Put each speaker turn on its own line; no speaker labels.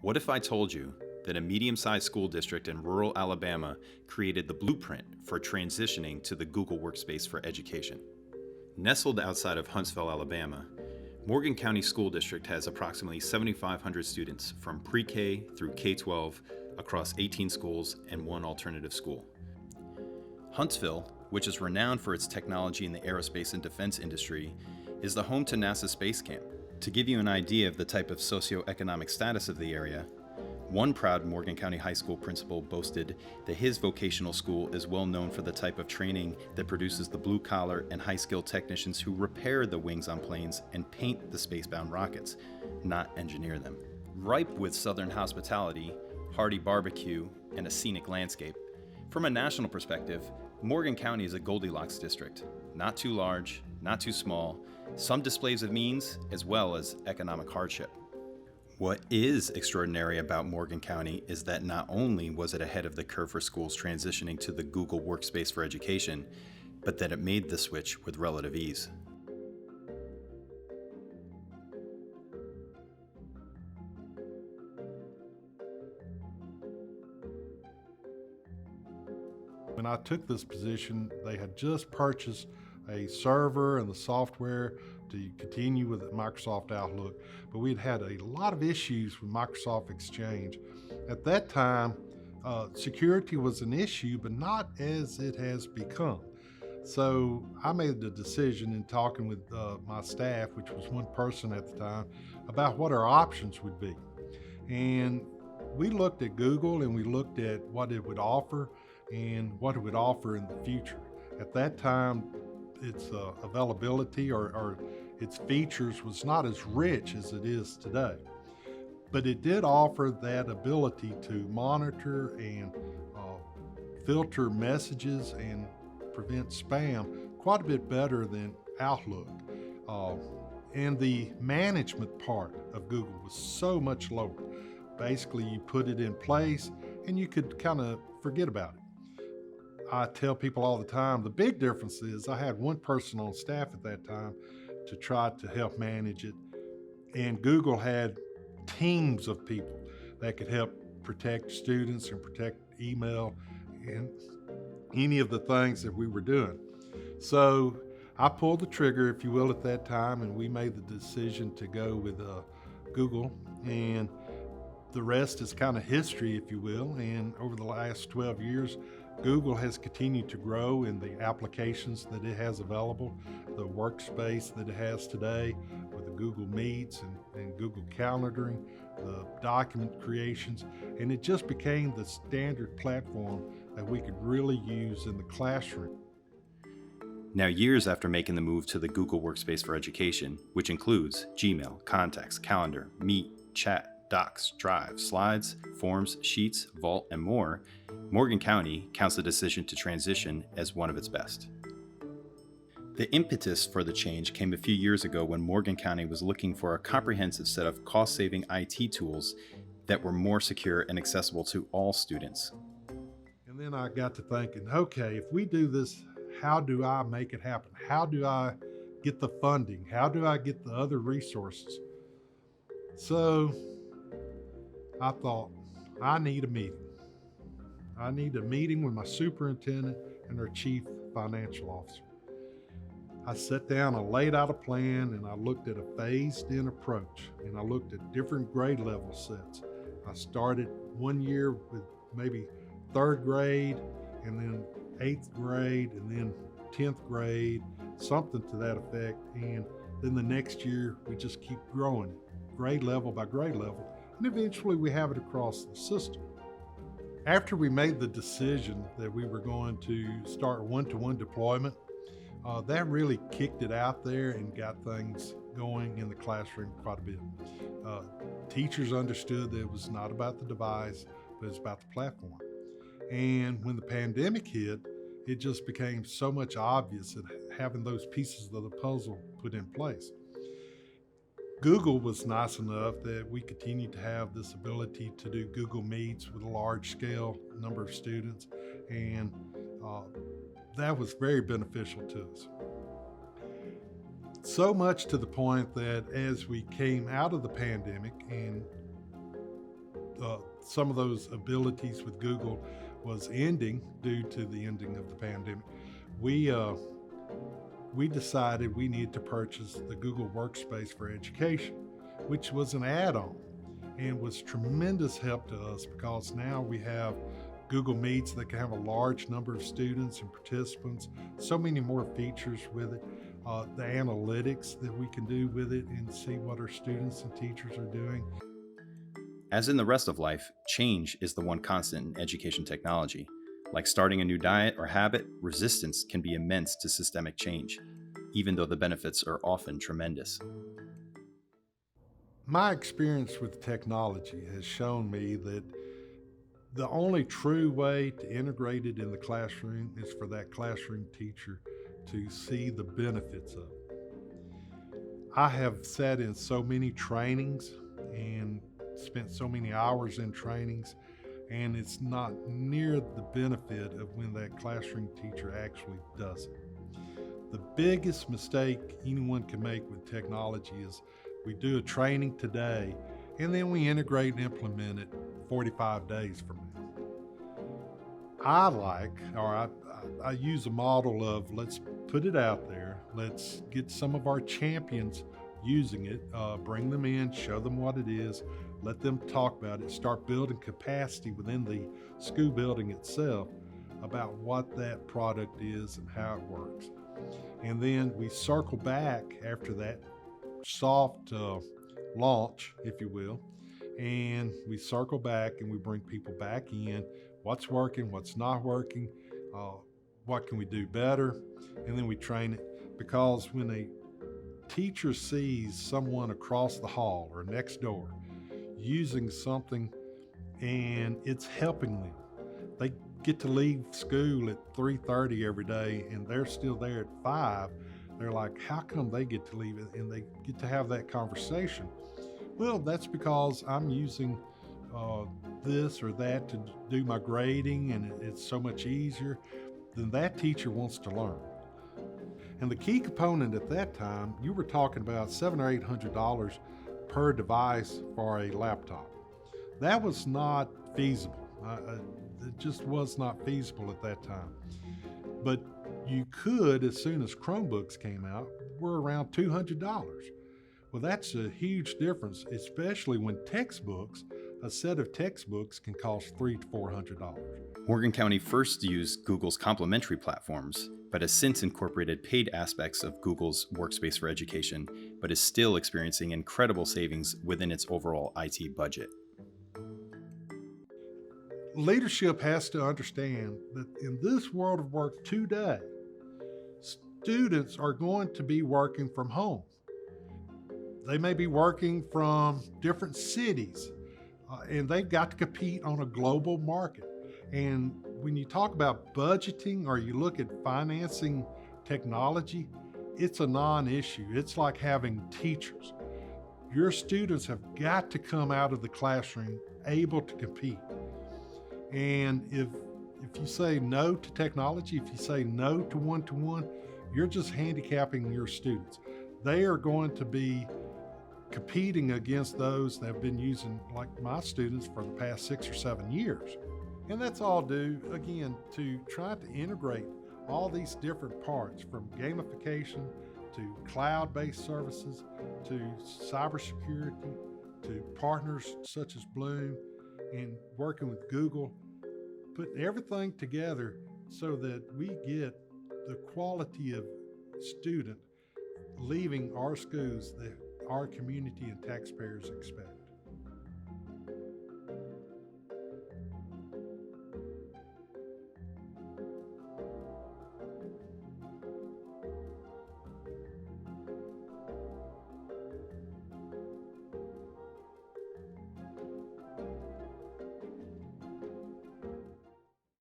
What if I told you that a medium-sized school district in rural Alabama created the blueprint for transitioning to the Google Workspace for education? Nestled outside of Huntsville, Alabama, Morgan County School District has approximately 7,500 students from pre-K through K-12 across 18 schools and one alternative school. Huntsville, which is renowned for its technology in the aerospace and defense industry, is the home to NASA Space Camp. To give you an idea of the type of socioeconomic status of the area, one proud Morgan County High School principal boasted that his vocational school is well known for the type of training that produces the blue-collar and high-skilled technicians who repair the wings on planes and paint the space-bound rockets, not engineer them. Ripe with Southern hospitality, hearty barbecue, and a scenic landscape, from a national perspective, Morgan County is a Goldilocks district. Not too large, not too small, some displays of means as well as economic hardship. What is extraordinary about Morgan County is that not only was it ahead of the curve for schools transitioning to the Google Workspace for education, but that it made the switch with relative ease.
When I took this position, they had just purchased a server and the software to continue with Microsoft Outlook, but we'd had a lot of issues with Microsoft Exchange. At that time, security was an issue, but not as it has become. So I made the decision in talking with my staff, which was one person at the time, about what our options would be. And we looked at Google and we looked at what it would offer and what it would offer in the future. At that time, its availability or its features was not as rich as it is today. But it did offer that ability to monitor and filter messages and prevent spam quite a bit better than Outlook. And the management part of Google was so much lower. Basically, you put it in place and you could kind of forget about it. I tell people all the time, the big difference is I had one person on staff at that time to try to help manage it. And Google had teams of people that could help protect students and protect email and any of the things that we were doing. So I pulled the trigger, if you will, at that time, and we made the decision to go with Google. And the rest is kind of history, if you will. And over the last 12 years, Google has continued to grow in the applications that it has available, the workspace that it has today with the Google Meets and Google Calendaring, the document creations, and it just became the standard platform that we could really use in the classroom.
Now, years after making the move to the Google Workspace for education, which includes Gmail, Contacts, Calendar, Meet, Chat, Docs, Drive, Slides, Forms, Sheets, Vault, and more, Morgan County counts the decision to transition as one of its best. The impetus for the change came a few years ago when Morgan County was looking for a comprehensive set of cost-saving IT tools that were more secure and accessible to all students.
And then I got to thinking, okay, if we do this, how do I make it happen? How do I get the funding? How do I get the other resources? So I thought, I need a meeting. I need a meeting with my superintendent and our chief financial officer. I sat down, I laid out a plan, and I looked at a phased-in approach, and I looked at different grade level sets. I started one year with maybe third grade, and then eighth grade, and then 10th grade, something to that effect. And then the next year, we just keep growing, grade level by grade level. And eventually we have it across the system. After we made the decision that we were going to start one-to-one deployment, that really kicked it out there and got things going in the classroom quite a bit. Teachers understood that it was not about the device, but it's about the platform. And when the pandemic hit, it just became so much obvious that having those pieces of the puzzle put in place. Google was nice enough that we continued to have this ability to do Google Meets with a large scale number of students, and that was very beneficial to us. So much to the point that as we came out of the pandemic and some of those abilities with Google was ending due to the ending of the pandemic, we decided we needed to purchase the Google Workspace for Education, which was an add-on and was tremendous help to us because now we have Google Meets that can have a large number of students and participants, so many more features with it, the analytics that we can do with it and see what our students and teachers are doing.
As in the rest of life, change is the one constant in education technology. Like starting a new diet or habit, resistance can be immense to systemic change, even though the benefits are often tremendous.
My experience with technology has shown me that the only true way to integrate it in the classroom is for that classroom teacher to see the benefits of it. I have sat in so many trainings and spent so many hours in trainings, and it's not near the benefit of when that classroom teacher actually does it. The biggest mistake anyone can make with technology is we do a training today and then we integrate and implement it 45 days from now. I use a model of let's put it out there, let's get some of our champions using it, bring them in, show them what it is, let them talk about it, start building capacity within the school building itself about what that product is and how it works. And then we circle back after that soft launch, if you will, and we circle back and we bring people back in, what's working, what's not working, what can we do better, and then we train it. Because when a teacher sees someone across the hall or next door using something and it's helping them, they get to leave school at 3:30 every day and they're still there at 5. They're like, how come they get to leave it? And they get to have that conversation. Well, that's because I'm using this or that to do my grading, and it's so much easier. Then that teacher wants to learn. And the key component at that time, you were talking about $700 or $800 per device for a laptop. That was not feasible. It just was not feasible at that time. But you could, as soon as Chromebooks came out, were around $200. Well, that's a huge difference, especially when a set of textbooks can cost $300 to $400.
Morgan County first used Google's complementary platforms, but has since incorporated paid aspects of Google's Workspace for Education, but is still experiencing incredible savings within its overall IT budget.
Leadership has to understand that in this world of work today, students are going to be working from home. They may be working from different cities, and they've got to compete on a global market. And when you talk about budgeting or you look at financing technology, it's a non-issue. It's like having teachers. Your students have got to come out of the classroom able to compete. And if you say no to technology, if you say no to one-to-one, you're just handicapping your students. They are going to be competing against those that have been using, like my students, for the past 6 or 7 years. And that's all due, again, to trying to integrate all these different parts, from gamification to cloud-based services to cybersecurity to partners such as Bluum and working with Google, putting everything together so that we get the quality of student leaving our schools that our community and taxpayers expect.